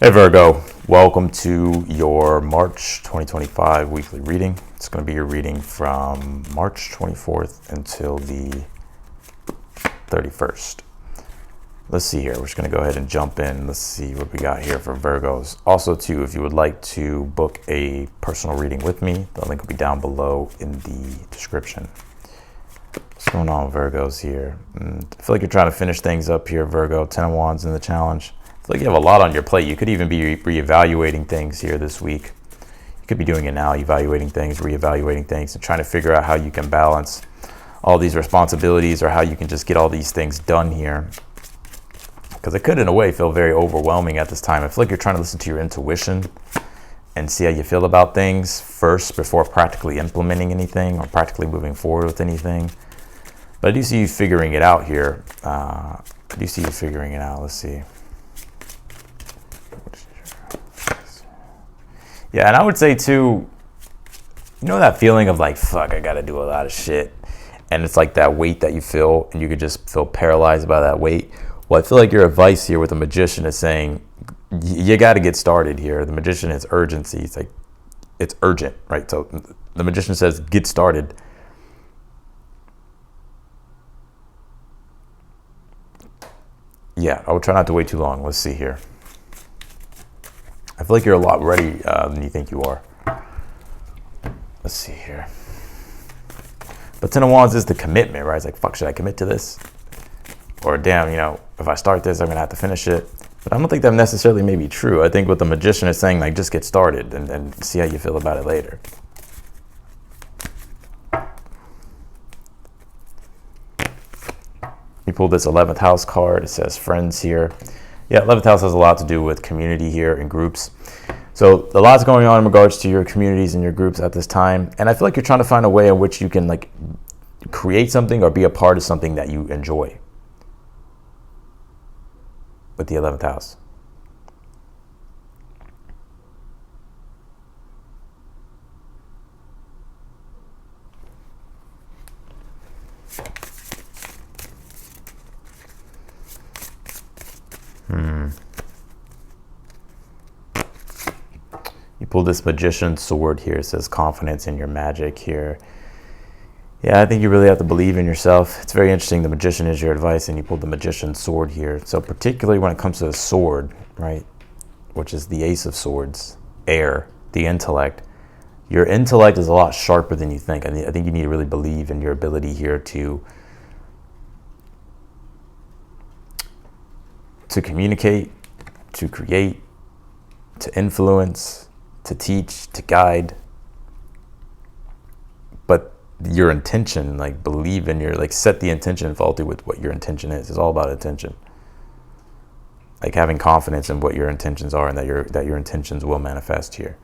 Hey Virgo, welcome to your March 2025 weekly reading. It's going to be your reading from March 24th until the 31st. Let's see here. We're just going to go ahead and jump in. Let's see what we got here for Virgos. Also, too, if you would like to book a personal reading with me, the link will be down below in the description. What's going on, Virgos here? I feel like you're trying to finish things up here, Virgo. 10 of Wands in the challenge. I feel like you have a lot on your plate. You could even be reevaluating things here this week. You could be doing it now, evaluating things, reevaluating things, and trying to figure out how you can balance all these responsibilities or how you can just get all these things done here. Because it could, in a way, feel very overwhelming at this time. I feel like you're trying to listen to your intuition and see how you feel about things first before practically implementing anything or practically moving forward with anything. But I do see you figuring it out here. I do see you figuring it out. Let's see. Yeah, and I would say too, you know that feeling of like, fuck, I gotta do a lot of shit. And it's like that weight that you feel and you could just feel paralyzed by that weight. Well, I feel like your advice here with the Magician is saying, you gotta get started here. The Magician is urgency. It's like, it's urgent, right? So the Magician says, get started. Yeah, I would try not to wait too long. Let's see here. I feel like you're a lot ready than you think you are. Let's see here. But 10 of Wands is the commitment, right? It's like, fuck, should I commit to this? Or damn, you know, if I start this, I'm gonna have to finish it. But I don't think that necessarily may be true. I think what the Magician is saying, like, just get started and see how you feel about it later. You pulled this 11th house card. It says friends here. Yeah, 11th house has a lot to do with community here and groups. So a lot's going on in regards to your communities and your groups at this time. And I feel like you're trying to find a way in which you can like create something or be a part of something that you enjoy with the 11th house. You pull this Magician sword here. It says confidence in your magic here. Yeah, I think you really have to believe in yourself. It's very interesting. The Magician is your advice, and you pulled the Magician sword here. So particularly when it comes to the sword, right, which is the Ace of Swords, air, the intellect. Your intellect is a lot sharper than you think. I think you need to really believe in your ability here to communicate, to create, to influence, to teach, to guide. But your intention, like believe in your, like set the intention and follow through with what your intention is. It's all about intention. Like having confidence in what your intentions are and that your intentions will manifest here.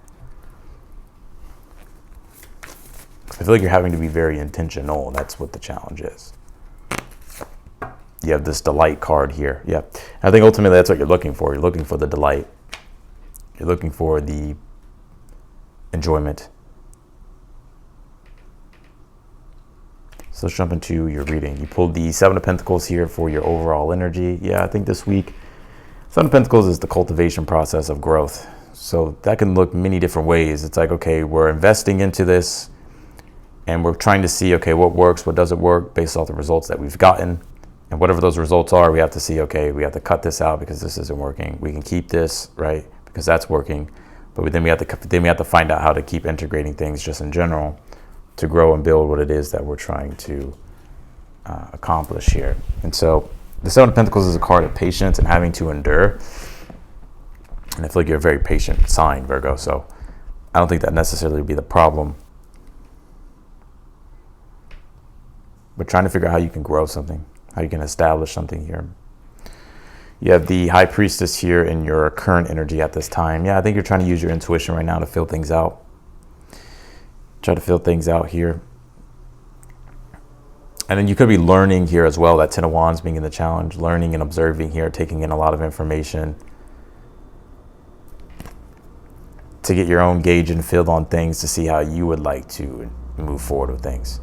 I feel like you're having to be very intentional. That's what the challenge is. You have this delight card here. Yeah. I think ultimately that's what you're looking for. You're looking for the delight. You're looking for the enjoyment. So let's jump into your reading. You pulled the 7 of Pentacles here for your overall energy. Yeah, I think this week, 7 of Pentacles is the cultivation process of growth. So that can look many different ways. It's like, okay, we're investing into this and we're trying to see, okay, what works, what doesn't work based off the results that we've gotten. And whatever those results are, we have to see, okay, we have to cut this out because this isn't working. We can keep this, right, because that's working. But then we have to find out how to keep integrating things just in general to grow and build what it is that we're trying to accomplish here. And so the 7 of Pentacles is a card of patience and having to endure. And I feel like you're a very patient sign, Virgo. So I don't think that necessarily would be the problem. But trying to figure out how you can grow something, how you can establish something here. You have the High Priestess here in your current energy at this time. Yeah, I think you're trying to use your intuition right now to feel things out. Try to feel things out here. And then you could be learning here as well, that 10 of Wands being in the challenge, learning and observing here, taking in a lot of information to get your own gauge and feel on things to see how you would like to move forward with things.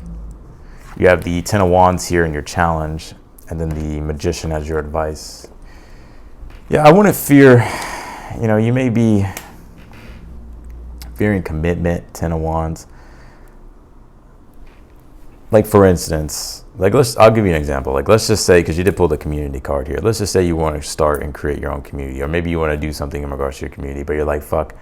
You have the 10 of Wands here in your challenge, and then the Magician as your advice. Yeah, I wouldn't fear you may be fearing commitment, 10 of Wands. Like, for instance, I'll give you an example. Like, let's just say, because you did pull the community card here. Let's just say you want to start and create your own community, or maybe you want to do something in regards to your community, but you're like, fuck,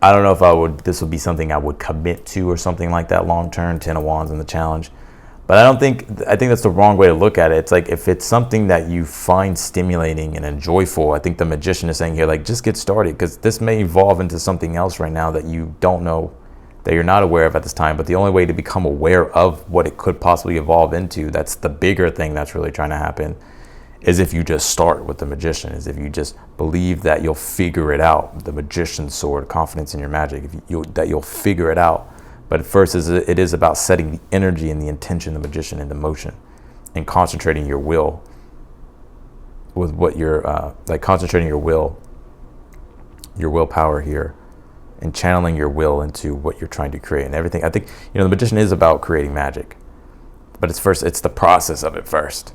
I don't know if this would be something I would commit to or something like that long term, 10 of Wands in the challenge. But I think that's the wrong way to look at it. It's like, if it's something that you find stimulating and enjoyable, I think the Magician is saying here, like, just get started, because this may evolve into something else right now that you don't know, that you're not aware of at this time. But the only way to become aware of what it could possibly evolve into, that's the bigger thing that's really trying to happen, is if you just start with the Magician, is if you just believe that you'll figure it out. The Magician's sword, confidence in your magic, that you'll figure it out. But at first, it is about setting the energy and the intention of the Magician into motion, and concentrating your will with what you're, concentrating your willpower here, and channeling your will into what you're trying to create and everything. I think, the Magician is about creating magic, but it's the process of it first.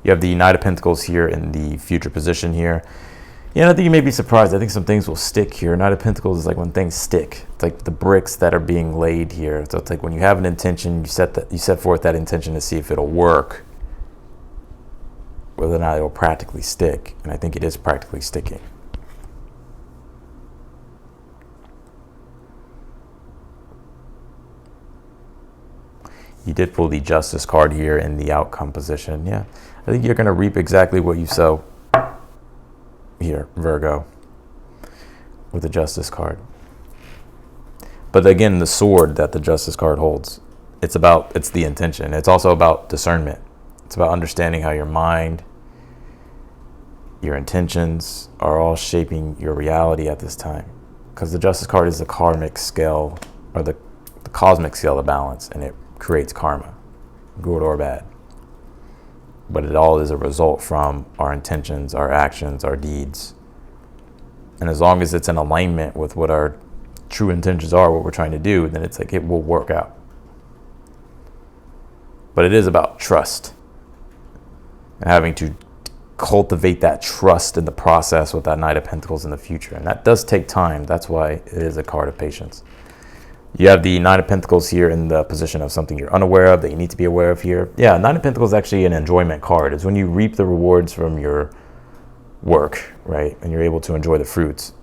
You have the Knight of Pentacles here in the future position here. I think you may be surprised. I think some things will stick here. Knight of Pentacles is like when things stick. It's like the bricks that are being laid here. So it's like when you have an intention, you set forth that intention to see if it'll work, whether or not it'll practically stick. And I think it is practically sticking. You did pull the Justice card here in the outcome position. Yeah, I think you're going to reap exactly what you sow here, Virgo, with the Justice card. But again, the sword that the Justice card holds, it's the intention. It's also about discernment. It's about understanding how your mind, your intentions are all shaping your reality at this time. Because the Justice card is the karmic scale, or the cosmic scale of balance, and it creates karma, good or bad. But it all is a result from our intentions, our actions, our deeds. And as long as it's in alignment with what our true intentions are, what we're trying to do, then it's like it will work out. But it is about trust, and having to cultivate that trust in the process with that Knight of Pentacles in the future. And that does take time. That's why it is a card of patience. You have the Knight of Pentacles here in the position of something you're unaware of that you need to be aware of here. Yeah, Knight of Pentacles is actually an enjoyment card. It's when you reap the rewards from your work, right? And you're able to enjoy the fruits.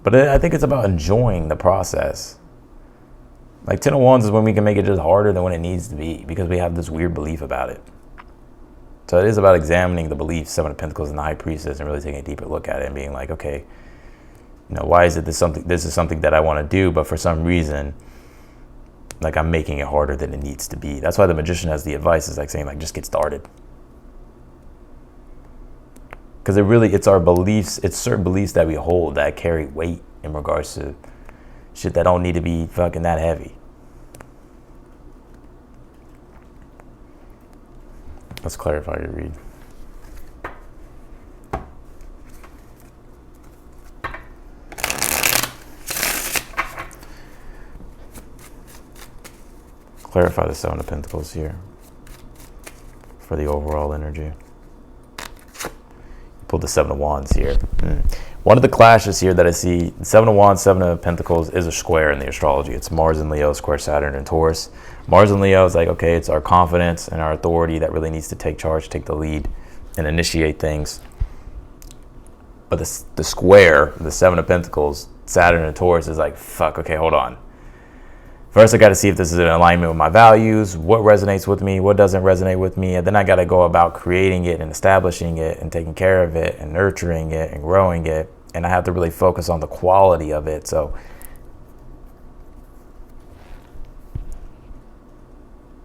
But I think it's about enjoying the process. Like 10 of Wands is when we can make it just harder than what it needs to be, because we have this weird belief about it. So it is about examining the beliefs, 7 of Pentacles and the High Priestess, and really taking a deeper look at it and being like, okay, why is it this is something that I want to do, but for some reason, like, I'm making it harder than it needs to be. That's why the Magician has the advice, is like saying, like, just get started. Because it's our beliefs, it's certain beliefs that we hold that carry weight in regards to shit that don't need to be fucking that heavy. Let's clarify your read. Clarify the 7 of Pentacles here for the overall energy. Pull the 7 of Wands here. One of the clashes here that I see, the 7 of Wands, 7 of Pentacles is a square in the astrology. It's Mars and Leo, square Saturn and Taurus. Mars and Leo is like, okay, it's our confidence and our authority that really needs to take charge, take the lead, and initiate things. But the square, the 7 of Pentacles, Saturn and Taurus is like, fuck, okay, hold on. First, I got to see if this is in alignment with my values, what resonates with me, what doesn't resonate with me. And then I got to go about creating it and establishing it and taking care of it and nurturing it and growing it. And I have to really focus on the quality of it. So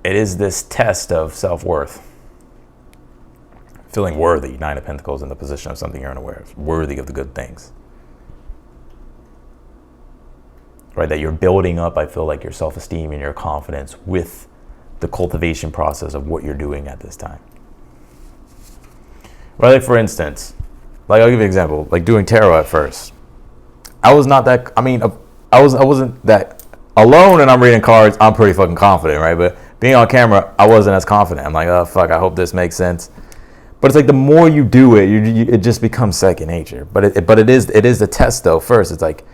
it is this test of self-worth. Feeling worthy, 9 of Pentacles in the position of something you're unaware of. Worthy of the good things. Right, that you're building up, I feel like, your self-esteem and your confidence with the cultivation process of what you're doing at this time. Right, like for instance, like I'll give you an example, like doing tarot at first. I was not that, I wasn't that alone and I'm reading cards, I'm pretty fucking confident, right? But being on camera, I wasn't as confident. I'm like, oh fuck, I hope this makes sense. But it's like the more you do it, it just becomes second nature. But it is the test though. First, it's like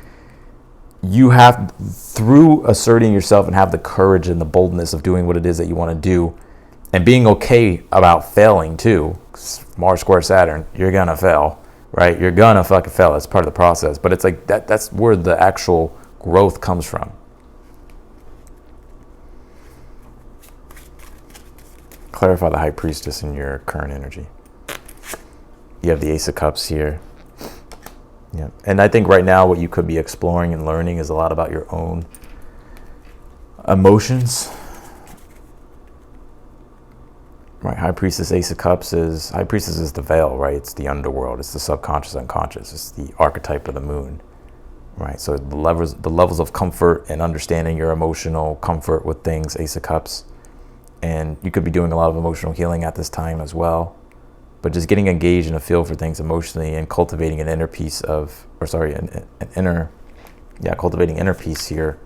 you have, through asserting yourself and have the courage and the boldness of doing what it is that you want to do, and being okay about failing too. Mars square Saturn, you're gonna fail, right? You're gonna fucking fail. It's part of the process. But it's like that's where the actual growth comes from. Clarify the High Priestess in your current energy. You have the Ace of Cups here. Yeah. And I think right now what you could be exploring and learning is a lot about your own emotions. Right, High Priestess, Ace of Cups is, High Priestess is the veil, right? It's the underworld. It's the subconscious, unconscious. It's the archetype of the moon, right? So the levels of comfort and understanding your emotional comfort with things, Ace of Cups. And you could be doing a lot of emotional healing at this time as well. But just getting engaged in a feel for things emotionally and cultivating an inner peace of, or sorry, cultivating inner peace here.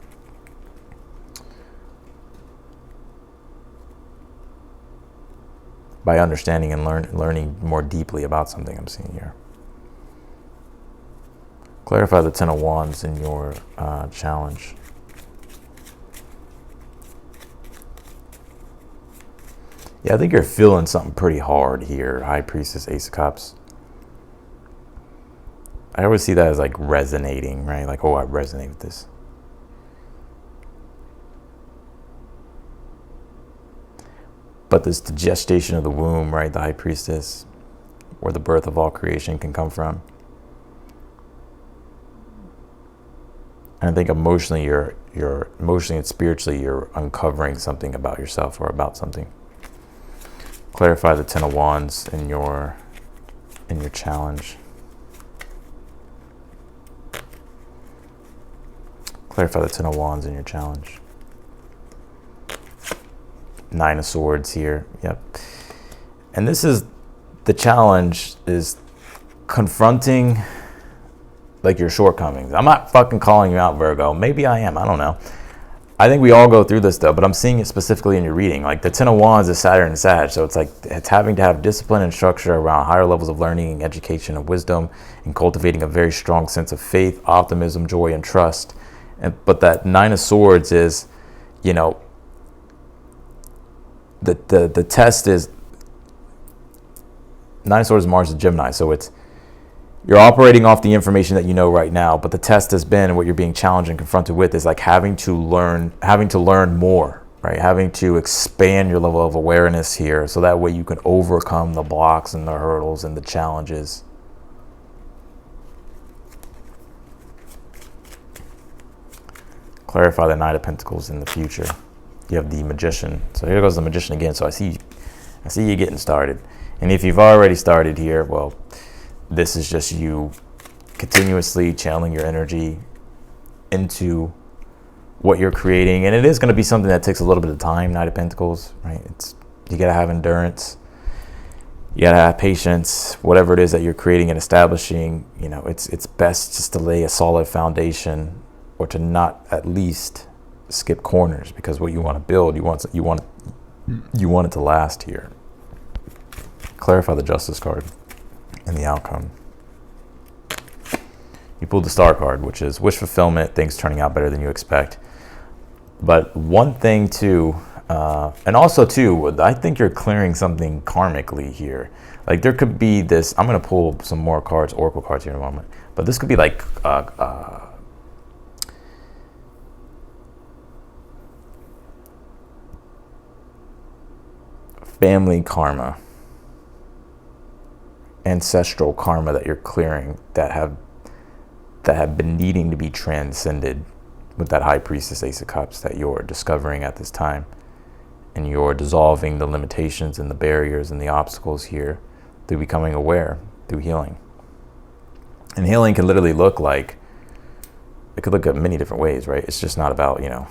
By understanding and learning more deeply about something I'm seeing here. Clarify the Ten of Wands in your challenge. Yeah, I think you're feeling something pretty hard here, High Priestess, Ace of Cups. I always see that as like resonating, right? Like, oh, I resonate with this. But this, the gestation of the womb, right? The High Priestess, where the birth of all creation can come from. And I think emotionally, you're emotionally and spiritually, you're uncovering something about yourself or about something. Clarify the Ten of Wands in your challenge. Clarify the Ten of Wands in your challenge. Nine of Swords here. Yep. And this is the challenge, is confronting like your shortcomings. I'm not fucking calling you out, Virgo. Maybe I am. I don't know. I think we all go through this though, but I'm seeing it specifically in your reading. Like the Ten of Wands is Saturn and Sag, so it's like it's having to have discipline and structure around higher levels of learning, education, and wisdom, and cultivating a very strong sense of faith, optimism, joy, and trust. But that Nine of Swords is, you know, the test is, Nine of Swords is Mars and Gemini, so it's, you're operating off the information that you know right now, but the test has been, what you're being challenged and confronted with is like having to learn more, right? Having to expand your level of awareness here, so that way you can overcome the blocks and the hurdles and the challenges. Clarify the Knight of Pentacles in the future. You have the Magician. So here goes the Magician again. So I see you getting started. And if you've already started here, well, this is just you continuously channeling your energy into what you're creating. And it is going to be something that takes a little bit of time, Knight of Pentacles, right? You got to have endurance. You got to have patience. Whatever it is that you're creating and establishing, you know, it's best just to lay a solid foundation, or to not at least skip corners, because what you want to build, you want it to last here. Clarify the Justice card and the outcome. You pulled the Star card, which is wish fulfillment, things turning out better than you expect. But one thing too, and also too, I think you're clearing something karmically here. Like there could be this, I'm going to pull some more cards, Oracle cards here in a moment, but this could be like family karma, ancestral karma that you're clearing, that have been needing to be transcended with that High Priestess, Ace of Cups, that you're discovering at this time. And you're dissolving the limitations and the barriers and the obstacles here through becoming aware, through healing. And healing can literally look like, it could look at many different ways, right? It's just not about, you know,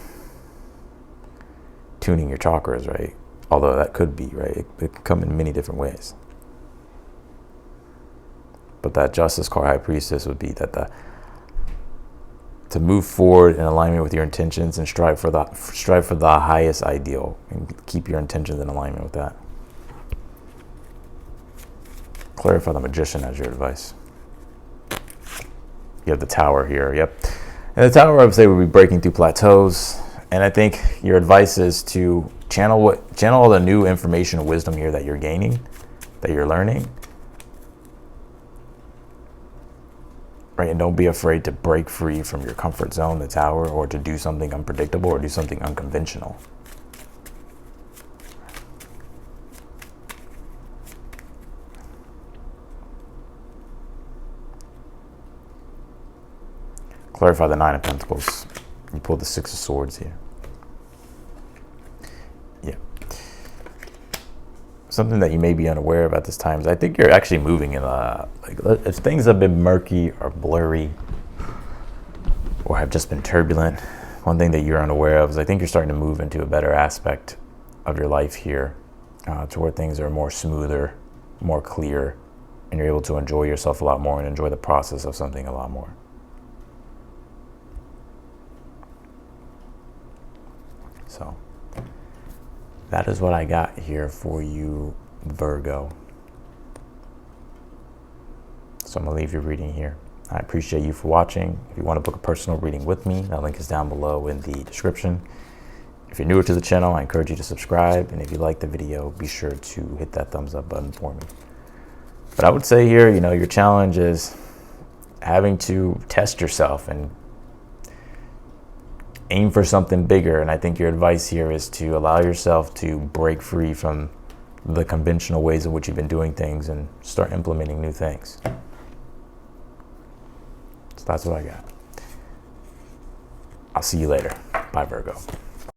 tuning your chakras, right? Although that could be, right? It could come in many different ways. But that Justice card, High Priestess, would be that to move forward in alignment with your intentions and strive for the highest ideal, and keep your intentions in alignment with that. Clarify the Magician as your advice. You have the Tower here. Yep. And the Tower, I would say, would be breaking through plateaus. And I think your advice is to channel all the new information and wisdom here that you're gaining, that you're learning. Right? And don't be afraid to break free from your comfort zone, the Tower, or to do something unpredictable or do something unconventional. Clarify the Nine of Pentacles. You pulled the Six of Swords here. Yeah. Something that you may be unaware of at this time is I think you're actually moving in if things have been murky or blurry or have just been turbulent, one thing that you're unaware of is I think you're starting to move into a better aspect of your life here, to where things are more smoother, more clear, and you're able to enjoy yourself a lot more and enjoy the process of something a lot more. So that is what I got here for you, Virgo. So I'm going to leave your reading here. I appreciate you for watching. If you want to book a personal reading with me, that link is down below in the description. If you're newer to the channel, I encourage you to subscribe. And if you like the video, be sure to hit that thumbs up button for me. But I would say here, your challenge is having to test yourself and aim for something bigger. And I think your advice here is to allow yourself to break free from the conventional ways in which you've been doing things and start implementing new things. So that's what I got. I'll see you later. Bye, Virgo.